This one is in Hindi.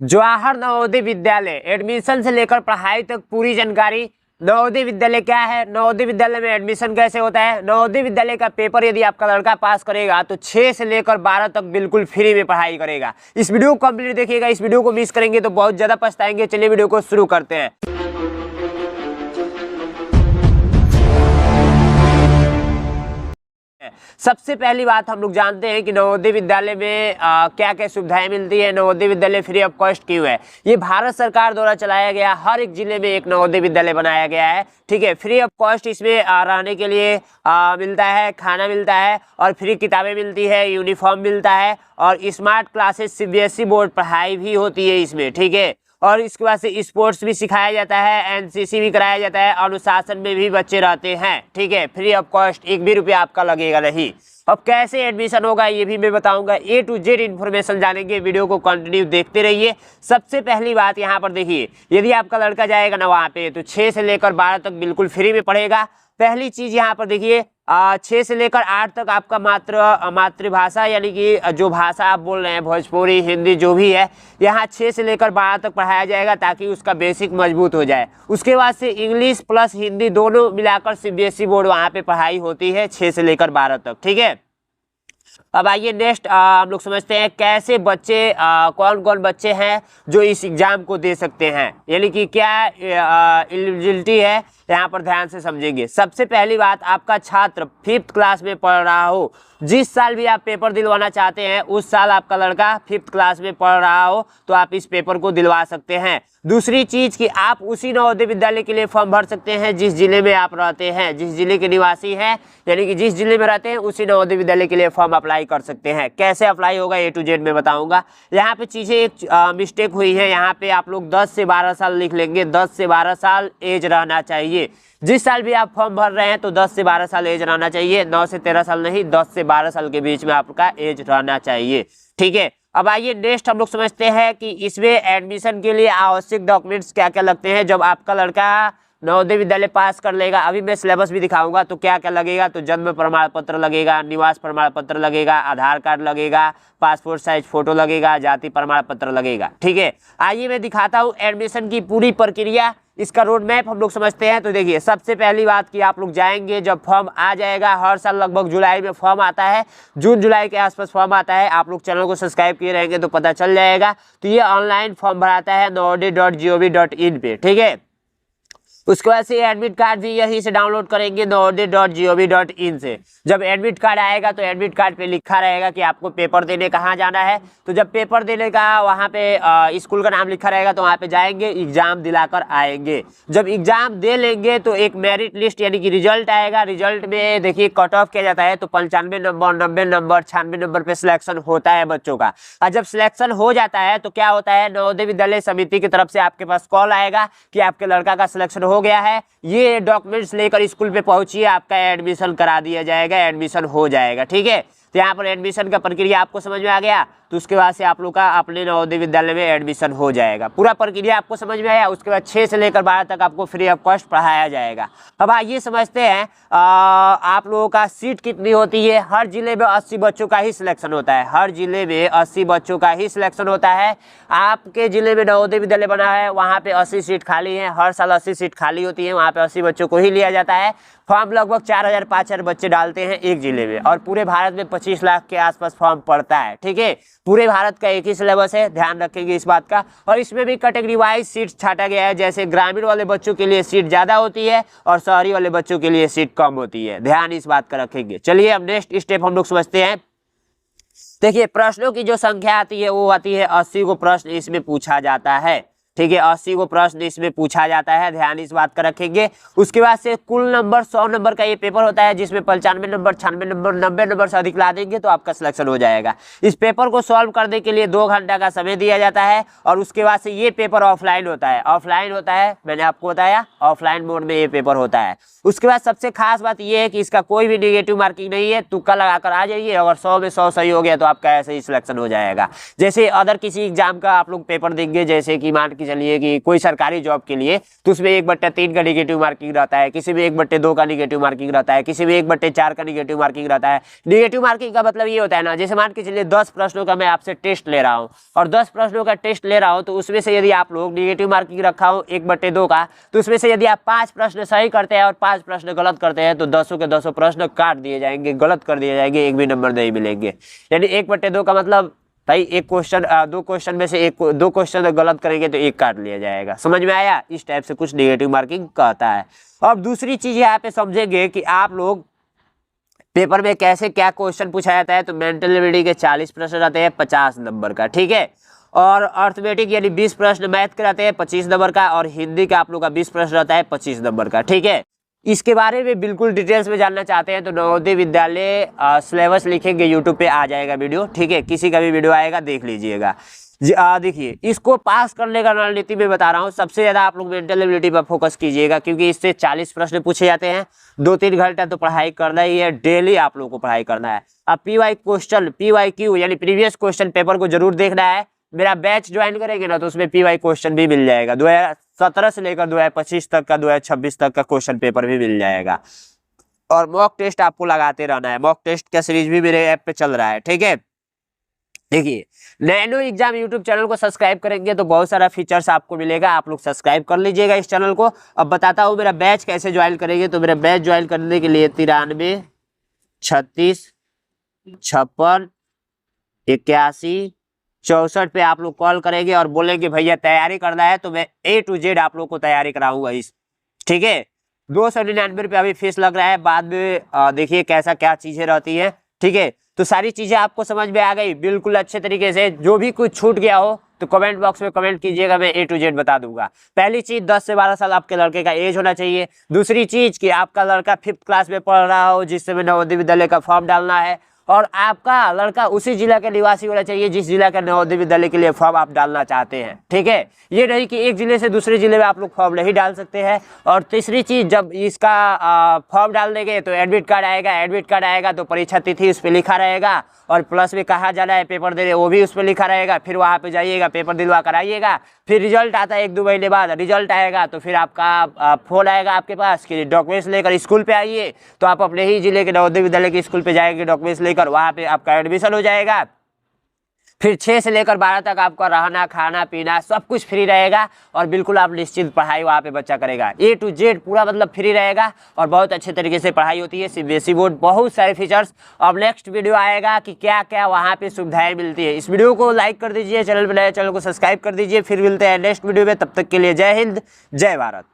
जवाहर नवोदय विद्यालय एडमिशन से लेकर पढ़ाई तक पूरी जानकारी। नवोदय विद्यालय क्या है, नवोदय विद्यालय में एडमिशन कैसे होता है। नवोदय विद्यालय का पेपर यदि आपका लड़का पास करेगा तो 6 से लेकर 12 तक बिल्कुल फ्री में पढ़ाई करेगा। इस वीडियो को कंप्लीट देखिएगा, इस वीडियो को मिस करेंगे तो बहुत ज्यादा पछताएंगे। चलिए वीडियो को शुरू करते हैं। सबसे पहली बात हम लोग जानते हैं कि नवोदय विद्यालय में क्या क्या सुविधाएं मिलती है। Navodaya Vidyalaya free of cost क्यों है? ये भारत सरकार द्वारा चलाया गया, हर एक जिले में एक नवोदय विद्यालय बनाया गया है। ठीक है, फ्री ऑफ कॉस्ट इसमें रहने के लिए मिलता है, खाना मिलता है और फ्री किताबें मिलती है, यूनिफॉर्म मिलता है और स्मार्ट क्लासेस सीबीएसई बोर्ड पढ़ाई भी होती है इसमें। ठीक है, और इसके बाद से स्पोर्ट्स भी सिखाया जाता है, एनसीसी भी कराया जाता है, अनुशासन में भी बच्चे रहते हैं। ठीक है, फ्री ऑफ कॉस्ट, एक भी रुपया आपका लगेगा नहीं। अब कैसे एडमिशन होगा ये भी मैं बताऊंगा, ए टू जेड इन्फॉर्मेशन जानेंगे। वीडियो को कंटिन्यू देखते रहिए। सबसे पहली बात यहाँ पर देखिए, यदि आपका लड़का जाएगा ना वहाँ पे तो 6 से लेकर 12 तक बिल्कुल फ्री में पढ़ेगा। पहली चीज यहाँ पर देखिए, 6 से लेकर 8 तक आपका मातृभाषा यानी कि जो भाषा आप बोल रहे हैं, भोजपुरी, हिंदी जो भी है, यहाँ 6 से लेकर 12 तक पढ़ाया जाएगा ताकि उसका बेसिक मजबूत हो जाए। उसके बाद से इंग्लिश प्लस हिंदी दोनों मिलाकर सीबीएसई बोर्ड वहाँ पे पढ़ाई होती है 6 से लेकर 12 तक। ठीक है, अब आइए नेक्स्ट हम लोग समझते हैं कैसे बच्चे, कौन कौन बच्चे हैं जो इस एग्जाम को दे सकते हैं, यानी कि क्या एलिजिबिलिटी है, यहाँ पर ध्यान से समझेंगे। सबसे पहली बात, आपका छात्र 5th क्लास में पढ़ रहा हो, जिस साल भी आप पेपर दिलवाना चाहते हैं उस साल आपका लड़का 5th क्लास में पढ़ रहा हो तो आप इस पेपर को दिलवा सकते हैं। दूसरी चीज कि आप उसी नवोदय विद्यालय के लिए फॉर्म भर सकते हैं जिस जिले में आप रहते हैं, जिस जिले के निवासी हैं, यानी कि जिस जिले में रहते हैं उसी नवोदय विद्यालय के लिए फॉर्म अप्लाई कर सकते हैं। कैसे अप्लाई होगा ए टू जेड में बताऊंगा। यहाँ पे चीजें एक मिस्टेक हुई है, यहाँ पे आप लोग 10 से 12 साल लिख लेंगे। 10 से 12 साल एज रहना चाहिए। जिस साल भी आप फॉर्म भर रहे हैं तो 10 से 12 साल एज रहना चाहिए, 9 से 13 साल नहीं, 10 से 12 साल के बीच में आपका एज रहना चाहिए। ठीक है, अब आइए नेक्स्ट हम लोग समझते हैं कि इसमें एडमिशन के लिए आवश्यक डॉक्यूमेंट्स क्या क्या लगते हैं। जब आपका लड़का नवोदय विद्यालय पास कर लेगा, अभी मैं सिलेबस भी दिखाऊंगा तो क्या क्या लगेगा। तो जन्म प्रमाण पत्र लगेगा, निवास प्रमाण पत्र लगेगा, आधार कार्ड लगेगा, पासपोर्ट साइज फोटो लगेगा, जाति प्रमाण पत्र लगेगा। ठीक है, आइए मैं दिखाता हूँ एडमिशन की पूरी प्रक्रिया, इसका रोड मैप हम लोग समझते हैं। तो देखिए, सबसे पहली बात कि आप लोग जाएंगे, जब फॉर्म आ जाएगा, हर साल लगभग जुलाई में फॉर्म आता है, जून जुलाई के आसपास फॉर्म आता है। आप लोग चैनल को सब्सक्राइब किए रहेंगे तो पता चल जाएगा। तो ये ऑनलाइन फॉर्म भराता है navodaya.gov.in पे। ठीक है, उसके बाद से एडमिट कार्ड भी यहीं से डाउनलोड करेंगे navodaya.gov.in से। जब एडमिट कार्ड आएगा तो एडमिट कार्ड पे लिखा रहेगा कि आपको पेपर देने कहाँ जाना है। तो जब पेपर देने का वहाँ पे स्कूल का नाम लिखा रहेगा तो वहाँ पे जाएंगे, एग्जाम दिलाकर आएंगे। जब एग्जाम दे लेंगे तो एक मेरिट लिस्ट यानी कि रिजल्ट आएगा। रिजल्ट में देखिए कट ऑफ किया जाता है, तो 95 नंबर, 90 नंबर, 96 नंबर पे सिलेक्शन होता है बच्चों का। और जब सिलेक्शन हो जाता है तो क्या होता है, नवोदय विद्यालय समिति की तरफ से आपके पास कॉल आएगा कि आपके लड़का का सिलेक्शन हो गया है, ये डॉक्यूमेंट्स लेकर स्कूल पे पहुंचिए, आपका एडमिशन करा दिया जाएगा, एडमिशन हो जाएगा। ठीक है, तो यहाँ पर एडमिशन का प्रक्रिया आपको समझ में आ गया। तो उसके बाद से आप लोग का अपने नवोदय विद्यालय में एडमिशन हो जाएगा। पूरा प्रक्रिया आपको समझ में आया। उसके बाद 6 से लेकर 12 तक आपको फ्री ऑफ कॉस्ट पढ़ाया जाएगा। अब आइए समझते हैं आप लोगों का सीट कितनी होती है। हर जिले में 80 बच्चों का ही सिलेक्शन होता है, हर जिले में 80 बच्चों का ही सिलेक्शन होता है। आपके जिले में नवोदय विद्यालय बना है, वहाँ पे 80 सीट खाली है, हर साल 80 सीट खाली होती है, वहाँ पे 80 बच्चों को ही लिया जाता है। फॉर्म लगभग 4000-5000 बच्चे डालते हैं एक जिले में, और पूरे भारत में 25 लाख के आसपास फॉर्म पड़ता है। ठीक है, पूरे भारत का एक ही सिलेबस है, ध्यान रखेंगे इस बात का। और इसमें भी कैटेगरी वाइज सीट छाटा गया है, जैसे ग्रामीण वाले बच्चों के लिए सीट ज्यादा होती है और शहरी वाले बच्चों के लिए सीट कम होती है। ध्यान इस बात का रखेंगे। चलिए अब नेक्स्ट स्टेप हम लोग समझते हैं। देखिए, प्रश्नों की जो संख्या आती है वो आती है 80 को प्रश्न इसमें पूछा जाता है। ठीक है, 80 को प्रश्न इसमें पूछा जाता है, ध्यान इस बात का रखेंगे। उसके बाद से कुल नंबर 100 नंबर का ये पेपर होता है, जिसमें 95 नंबर, 96 नंबर, 90 नंबर से अधिक ला देंगे तो आपका सिलेक्शन हो जाएगा। इस पेपर को सॉल्व करने के लिए 2 घंटा का समय दिया जाता है। और उसके बाद से ये पेपर ऑफलाइन होता है, ऑफलाइन होता है, मैंने आपको बताया ऑफलाइन मोड में ये पेपर होता है। उसके बाद सबसे खास बात ये है कि इसका कोई भी नेगेटिव मार्किंग नहीं है, तुक्का लगाकर आ जाइए, अगर 100 में 100 सही हो गया तो आपका ऐसे ही सिलेक्शन हो जाएगा। जैसे अदर किसी एग्जाम का आप लोग पेपर देंगे, जैसे कि मान के चलिए कि कोई सरकारी जॉब के लिए, तो उसमें 1/3 का निगेटिव मार्किंग रहता है, किसी में 1/2 का निगेटिव मार्किंग रहता है, किसी में 1/4 का निगेटिव मार्किंग रहता है। निगेटिव मार्किंग का मतलब ये होता है ना, जैसे मान के चलिए 10 प्रश्नों का मैं आपसे टेस्ट ले रहा हूँ और 10 प्रश्नों का टेस्ट ले रहा हूँ, तो उसमें से यदि आप लोग निगेटिव मार्किंग रखा हो 1/2 का, तो उसमें से यदि आप 5 प्रश्न सही करते हैं और 5 प्रश्न गलत करते हैं तो 10 के 10 प्रश्न काट दिए जाएंगे, गलत कर दिए जाएंगे, एक भी नंबर नहीं मिलेंगे। यानी 1/2 का मतलब भाई एक क्वेश्चन, 2 क्वेश्चन में से 2 क्वेश्चन गलत करेंगे तो 1 काट लिया जाएगा। समझ में आया? इस टाइप से कुछ नेगेटिव मार्किंग कहता है। अब दूसरी चीज यहाँ पे समझेंगे कि आप लोग पेपर में कैसे क्या क्वेश्चन पूछा जाता है। तो मेंटल एबिलिटी के 40 प्रश्न रहते हैं 50 नंबर का, ठीक है। और अर्थमेटिक यानी 20 प्रश्न मैथ के रहते हैं 25 नंबर का, और हिंदी का आप लोग का 20 प्रश्न रहता है 25 नंबर का, ठीक है। इसके बारे में बिल्कुल डिटेल्स में जानना चाहते हैं तो नवोदय विद्यालय सिलेबस लिखेंगे, यूट्यूब पे आ जाएगा वीडियो, ठीक है। किसी का भी वीडियो आएगा देख लीजिएगा। देखिए, इसको पास करने का रणनीति में बता रहा हूँ। सबसे ज्यादा आप लोग मेंटल एबिलिटी पर फोकस कीजिएगा, क्योंकि इससे 40 प्रश्न पूछे जाते हैं। 2-3 घंटा तो पढ़ाई करना ही है, डेली आप लोग को पढ़ाई करना है। अब PYQ यानी प्रीवियस क्वेश्चन पेपर को जरूर देखना है। मेरा बैच ज्वाइन करेंगे ना तो उसमें PY क्वेश्चन भी मिल जाएगा। 2017 से लेकर 2025 तक का, 2026 तक का क्वेश्चन पेपर भी मिल जाएगा। और मॉक टेस्ट आपको लगाते रहना है। मॉक टेस्ट का सीरीज भी मेरे ऐप पे चल रहा है, ठीक है। देखिए, नैनो एग्जाम यूट्यूब चैनल को सब्सक्राइब करेंगे तो बहुत सारा फीचर्स आपको मिलेगा, आप लोग सब्सक्राइब कर लीजिएगा इस चैनल को। अब बताता हूँ मेरा बैच कैसे ज्वाइन करेंगे। तो मेरा बैच ज्वाइन करने के लिए 93 36 56 81 64 पे आप लोग कॉल करेंगे और बोलेंगे भैया तैयारी करना है, तो मैं A to Z आप लोग को तैयारी कराऊंगा इस, ठीक है। 299 रुपये अभी फीस लग रहा है, बाद में देखिए कैसा क्या चीजें रहती है, ठीक है। तो सारी चीजें आपको समझ में आ गई बिल्कुल अच्छे तरीके से। जो भी कुछ छूट गया हो तो कमेंट बॉक्स में कमेंट कीजिएगा, मैं A to Z बता दूंगा। पहली चीज 10 से 12 साल आपके लड़के का एज होना चाहिए। दूसरी चीज कि आपका लड़का 5th क्लास में पढ़ रहा हो, जिस समय नवोदय विद्यालय का फॉर्म डालना है, और आपका लड़का उसी जिला के निवासी होना चाहिए जिस जिला के नवोदय विद्यालय के लिए फॉर्म आप डालना चाहते हैं, ठीक है। ये नहीं कि एक जिले से दूसरे जिले में आप लोग फॉर्म नहीं डाल सकते हैं। और तीसरी चीज, जब इसका फॉर्म डाल देंगे तो एडमिट कार्ड आएगा। एडमिट कार्ड आएगा तो परीक्षा तिथि उस पर लिखा रहेगा, और प्लस में कहाँ जाना है पेपर देने वो भी उस पर लिखा रहेगा। फिर वहाँ पे जाइएगा, पेपर दिलवा कर आइएगा। फिर रिजल्ट आता है 1-2 महीने बाद, रिजल्ट आएगा तो फिर आपका फोन आएगा आपके पास कि डॉक्यूमेंट्स लेकर स्कूल पे आइए। तो आप अपने ही जिले के नवोदय विद्यालय के स्कूल पे जाएंगे डॉक्यूमेंट्स लेकर, वहाँ पे आपका एडमिशन हो जाएगा। फिर 6 से लेकर 12 तक आपका रहना खाना पीना सब कुछ फ्री रहेगा, और बिल्कुल आप निश्चित पढ़ाई वहाँ पे बच्चा करेगा। A to Z पूरा मतलब फ्री रहेगा, और बहुत अच्छे तरीके से पढ़ाई होती है। CBSE बोर्ड, बहुत सारे फीचर्स। अब नेक्स्ट वीडियो आएगा कि क्या क्या वहाँ पे सुविधाएं मिलती है। इस वीडियो को लाइक कर दीजिए, चैनल पर नए चैनल को सब्सक्राइब कर दीजिए। फिर मिलते हैं नेक्स्ट वीडियो में, तब तक के लिए जय हिंद जय भारत।